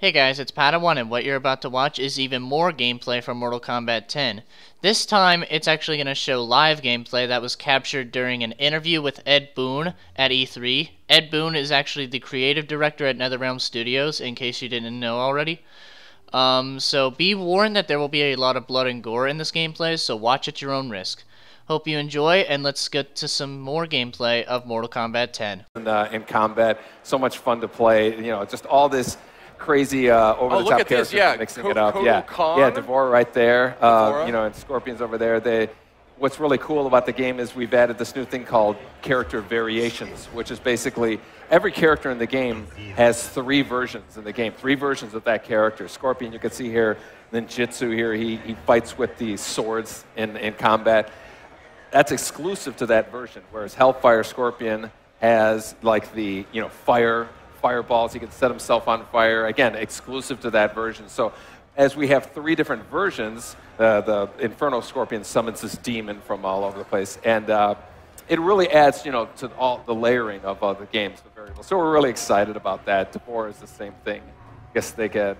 Hey guys, it's Padawan, and what you're about to watch is even more gameplay from Mortal Kombat 10. This time, it's actually going to show live gameplay that was captured during an interview with Ed Boon at E3. Ed Boon is actually the creative director at NetherRealm Studios, in case you didn't know already. So be warned that there will be a lot of blood and gore in this gameplay, so watch at your own risk. Hope you enjoy, and let's get to some more gameplay of Mortal Kombat 10. In combat, so much fun to play. You know, just all this crazy over-the-top characters mixing it up. Yeah, Devore right there. You know, and Scorpion's over there. What's really cool about the game is we've added this new thing called character variations, which is basically every character in the game has 3 versions in the game, 3 versions of that character. Scorpion, you can see here, then Jitsu here, he fights with the swords in combat. That's exclusive to that version, whereas Hellfire Scorpion has like the, you know, fireballs. He can set himself on fire. Again, exclusive to that version. So as we have 3 different versions, the Inferno Scorpion summons this demon from all over the place. And it really adds, you know, to all the layering of the games, the variables. So we're really excited about that. Devore is the same thing. I guess they get,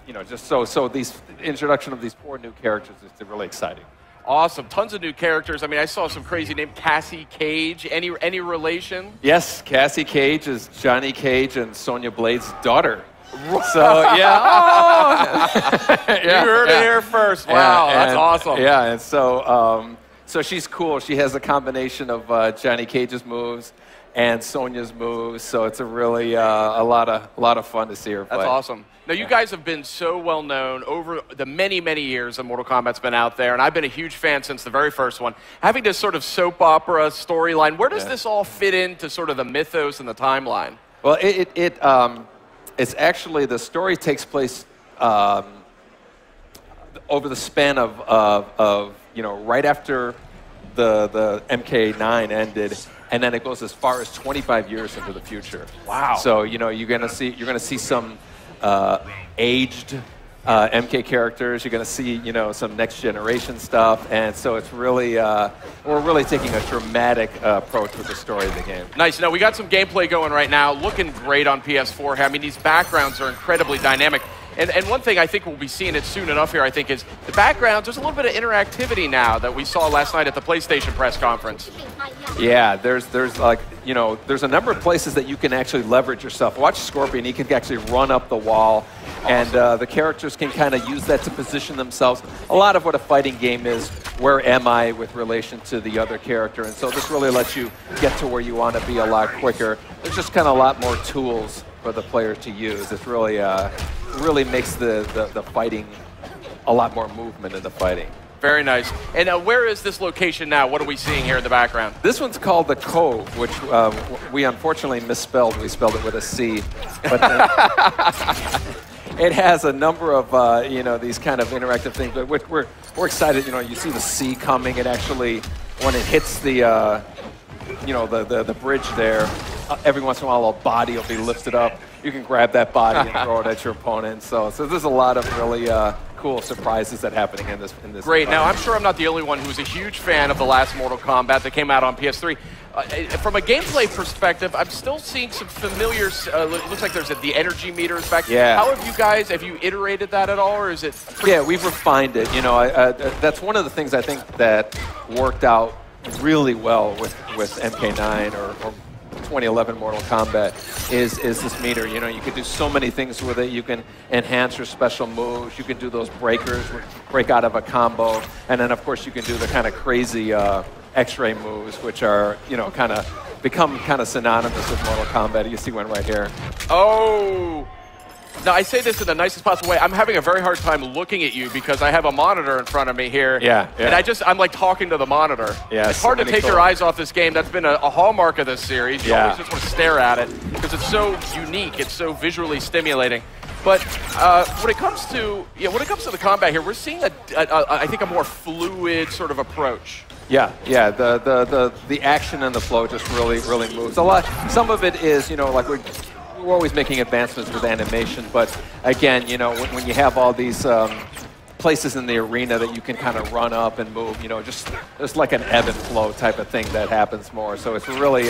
you know, just so these introduction of these 4 new characters is really exciting. Awesome. Tons of new characters. I mean, I saw some crazy name, Cassie Cage. Any relation? Yes, Cassie Cage is Johnny Cage and Sonya Blade's daughter. So, yeah. You heard it here first. Wow, that's awesome. Yeah, and so, so she's cool. She has a combination of Johnny Cage's moves and Sonya's moves, so it's a really a lot of fun to see her play. That's awesome. Now, you guys have been so well known over the many, many years that Mortal Kombat's been out there, and I've been a huge fan since the very first one. Having this sort of soap opera storyline, where does this all fit into sort of the mythos and the timeline? Well, it's actually, the story takes place over the span of you know, right after the MK9 ended, and then it goes as far as 25 years into the future. Wow. So, you know, you're gonna see some aged MK characters. You're going to see, you know, some next generation stuff, and so it's really we're really taking a dramatic approach with the story of the game. Nice. Now we got some gameplay going right now, looking great on PS4. I mean, these backgrounds are incredibly dynamic. And one thing I think we'll be seeing it soon enough here, I think, is the backgrounds. There's a little bit of interactivity now that we saw last night at the PlayStation press conference. Yeah, there's like, you know, there's a number of places that you can actually leverage yourself. Watch Scorpion, he can actually run up the wall, and the characters can kind of use that to position themselves. A lot of what a fighting game is, where am I with relation to the other character, and so this really lets you get to where you want to be a lot quicker. There's just kind of a lot more tools for the players to use. It's really makes the fighting a lot more movement in the fighting. Very nice. And where is this location now? What are we seeing here in the background? This one's called the Cove, which we unfortunately misspelled. We spelled it with a C. But it has a number of you know, these kind of interactive things. But we're excited. You know, you see the sea coming. It actually, when it hits the you know, the bridge there, every once in a while a body will be lifted up. You can grab that body and throw it at your opponent. So there's a lot of really cool surprises that happening in this. Great. Now, I'm sure I'm not the only one who's a huge fan of the last Mortal Kombat that came out on PS3. From a gameplay perspective, I'm still seeing some familiar. Looks like there's the energy meters back. Yeah. How have you iterated that at all, or is it? Yeah, we've refined it. You know, that's one of the things I think that worked out really well with MK9 or 2011 Mortal Kombat is this meter. You know, you can do so many things with it. You can enhance your special moves. You can do those breakers, break out of a combo, and then of course you can do the kind of crazy X-ray moves, which are, you know, kind of become kind of synonymous with Mortal Kombat. You see one right here. Oh. Now, I say this in the nicest possible way. I'm having a very hard time looking at you because I have a monitor in front of me here. Yeah. And I'm like talking to the monitor. Yeah, it's hard to take your eyes off this game. That's been a hallmark of this series. You always just want to stare at it because it's so unique. It's so visually stimulating. But when it comes to the combat here, we're seeing I think a more fluid sort of approach. Yeah. The action and the flow just really moves a lot. Some of it is, you know, like we're always making advancements with animation, but again, you know, when you have all these places in the arena that you can kind of run up and move, you know, just like an ebb and flow type of thing that happens more. So it's really,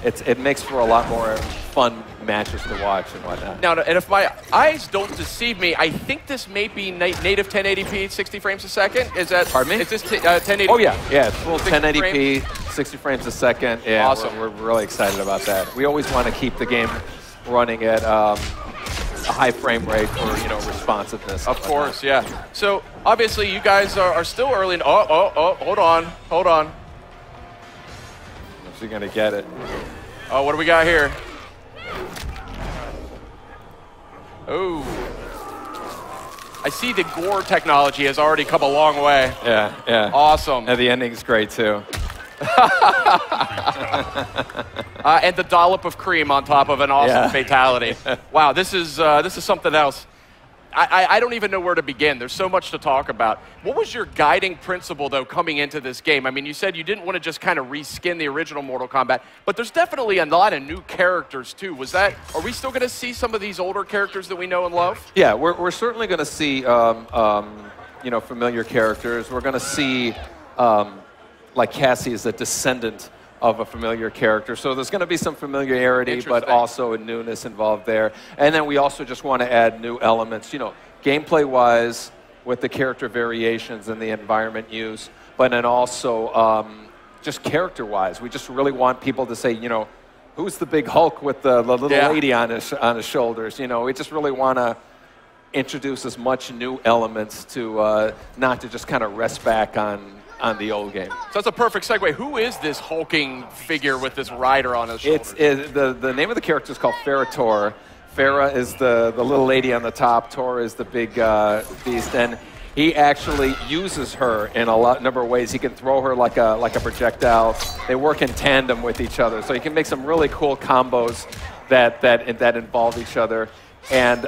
it makes for a lot more fun matches to watch and whatnot. Now, and if my eyes don't deceive me, I think this may be native 1080p, 60 frames a second. Is that? Pardon me? Is this 1080p? Oh yeah, it's full 1080p, 60 frames a second. Yeah, awesome. We're really excited about that. We always want to keep the game running at a high frame rate for responsiveness. Of course, yeah. So obviously you guys are still early. Hold on. She's gonna get it. Oh, what do we got here? Oh. I see the gore technology has already come a long way. Yeah. Awesome. And the ending's great too. And the dollop of cream on top of an awesome fatality. Wow, this is something else. I don't even know where to begin. There's so much to talk about. What was your guiding principle, though, coming into this game? I mean, you said you didn't want to just kind of reskin the original Mortal Kombat, but there's definitely a lot of new characters, too. Are we still going to see some of these older characters that we know and love? Yeah, we're certainly going to see, familiar characters. We're going to see, like Cassie is a descendant of a familiar character. So there's going to be some familiarity, but also a newness involved there. And then we also just want to add new elements, gameplay-wise with the character variations and the environment use, but then also just character-wise. We just really want people to say, who's the big Hulk with the little lady on his shoulders? We just really want to introduce as much new elements to not to just kind of rest back on the old game. So that's a perfect segue. Who is this hulking figure with this rider on his shoulders? The name of the character is called Farah. Farah is the little lady on the top. Tor is the big beast, and he actually uses her in a number of ways. He can throw her like a projectile. They work in tandem with each other, so you can make some really cool combos that involve each other. And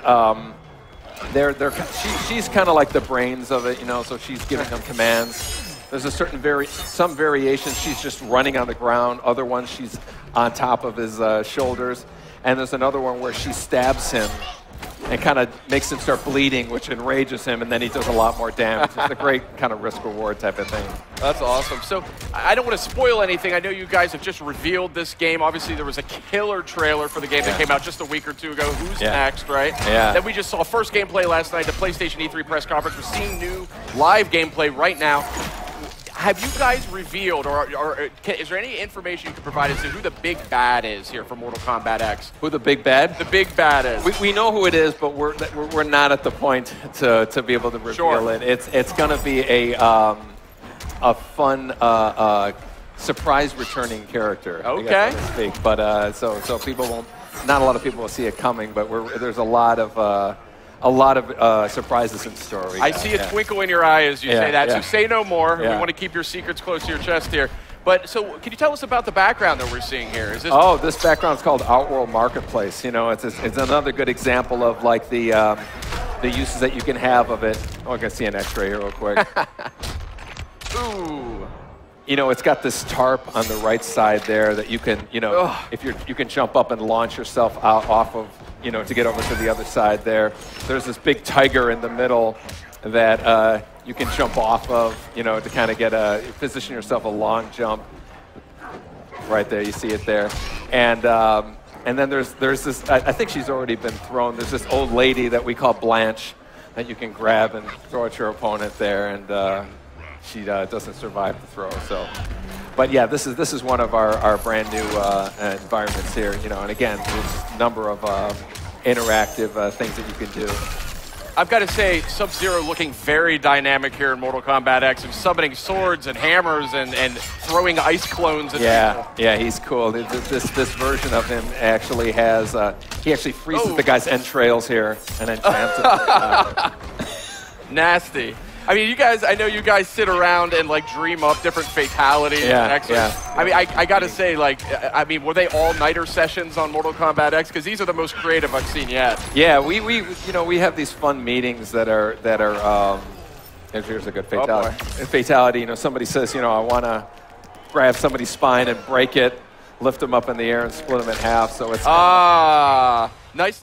she's kind of like the brains of it, so she's giving them commands. There's a certain some variations she's just running on the ground. Other ones she's on top of his shoulders. And there's another one where she stabs him and kind of makes him start bleeding, which enrages him, and then he does a lot more damage. It's a great kind of risk-reward type of thing. That's awesome. So I don't want to spoil anything. I know you guys have just revealed this game. Obviously, there was a killer trailer for the game that came out just a week or two ago. Who's next, right? Yeah. Then we just saw first gameplay last night, the PlayStation E3 press conference. We're seeing new live gameplay right now. Have you guys revealed, or is there any information you can provide as to who the big bad is here for Mortal Kombat X? Who the big bad? The big bad is. We know who it is, but we're not at the point to be able to reveal it. It's going to be a fun surprise returning character. Okay. I guess, so to speak. But so people won't. Not a lot of people will see it coming, but there's a lot of surprises in store. I see a twinkle in your eye as you say that, so say no more. We want to keep your secrets close to your chest here. But so can you tell us about the background that we're seing here? Is this this background is called Outworld Marketplace. It's another good example of like the uses that you can have of it. Oh, I'm going to see an x-ray here real quick. Ooh. It's got this tarp on the right side there that you can, if you can jump up and launch yourself out off of, to get over to the other side there. There's this big tiger in the middle that you can jump off of, to kind of position yourself a long jump. Right there, you see it there. And then there's this, I think she's already been thrown. There's this old lady that we call Blanche that you can grab and throw at your opponent there, and she doesn't survive the throw. So, but yeah, this is one of our brand new environments here. And again, there's a number of interactive things that you can do. I've got to say, Sub-Zero looking very dynamic here in Mortal Kombat X, and summoning swords and hammers and throwing ice clones at people. Yeah, he's cool. This version of him actually has, he actually freezes the guy's entrails here and then jams it. Nasty. I mean, I know you guys sit around and like dream up different fatalities. I mean, I got to say, were they all-nighter sessions on Mortal Kombat X? Because these are the most creative I've seen yet. Yeah, we have these fun meetings that are here's a good fatality. Fatality, somebody says, I want to grab somebody's spine and break it, lift them up in the air and split them in half. So it's nice.